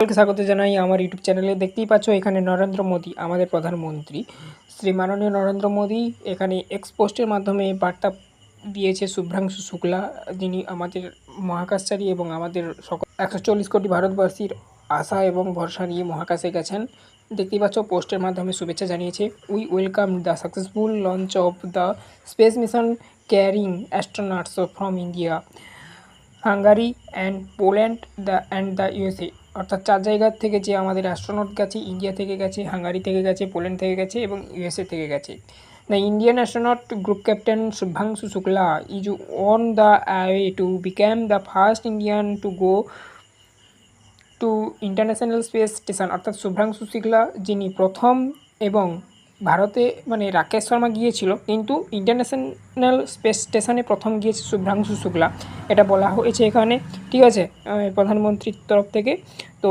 সকলকে স্বাগত জানাই আমার ইউটিউব চ্যানেলে। দেখতেই পাচ্ছ এখানে নরেন্দ্র মোদী, আমাদের প্রধানমন্ত্রী শ্রী মাননীয় নরেন্দ্র মোদী এখানে এক্স পোস্টের মাধ্যমে বার্তা দিয়েছে শুভ্রাংশু শুক্লা, যিনি আমাদের মহাকাশচারী এবং আমাদের সকল 140 কোটি ভারতবাসীর আশা এবং ভরসা নিয়ে মহাকাশে গেছেন। দেখতেই পাচ্ছ পোস্টের মাধ্যমে শুভেচ্ছা জানিয়েছে। We welcome the successful launch of the space mission carrying astronauts from India, Hungary and Poland and the USA. অর্থাৎ 4 জায়গা থেকে যে আমাদের অ্যাস্ট্রোনট গেছে, ইন্ডিয়া থেকে গেছে, হাঙ্গারি থেকে গেছে, পোল্যান্ড থেকে গেছে এবং ইউএসএ থেকে গেছে। The Indian astronaut group captain Subhrangshu Shukla is on the way to become the first Indian to go to international space station. অর্থাৎ শুভ্রাংশু শুক্লা যিনি প্রথম, এবং ভারতে মানে রাকেশ শর্মা গিয়েছিল, কিন্তু ইন্টারন্যাশনাল স্পেস স্টেশনে প্রথম গিয়েছে শুভ্রাংশু শুক্লা, এটা বলা হয়েছে এখানে। ঠিক আছে, প্রধানমন্ত্রীর তরফ থেকে। তো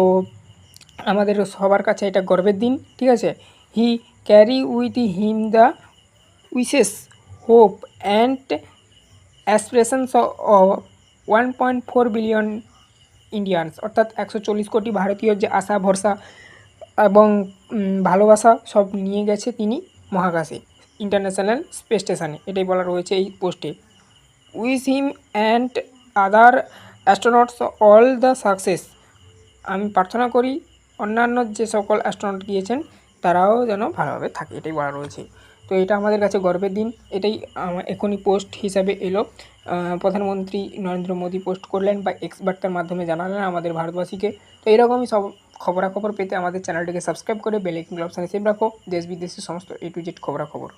আমাদের সবার কাছে এটা গর্বের দিন। ঠিক আছে, he carry with him the wishes, hope and aspirations of 1.4 billion Indians. অর্থাৎ 140 কোটি ভারতীয় যে আশা ভরসা এবং ভালোবাসা সব নিয়ে গেছে তিনি মহাকাশে, ইন্টারন্যাশনাল স্পেস স্টেশনে, এটাই বলা রয়েছে এই পোস্টে। Wish him and other astronauts all the success. আমি প্রার্থনা করি অন্যান্য যে সকল অ্যাস্ট্রোনট গিয়েছেন তারাও যেন ভালোভাবে থাকে, এটাই বলা রয়েছে। তো এটা আমাদের কাছে গর্বের দিন। এটাই এখনই পোস্ট হিসাবে এলো, প্রধানমন্ত্রী নরেন্দ্র মোদী পোস্ট করলেন বা এক্স বার্তার মাধ্যমে জানালেন আমাদের ভারতবাসীকে। তো এরকমই সব খবরাখবর পেতে আমাদের চ্যানেলটিকে সাবস্ক্রাইব করে বেল আইকন অপশানে সেভ রাখো, দেশ বিদেশের সমস্ত A to Z খবরাখবর।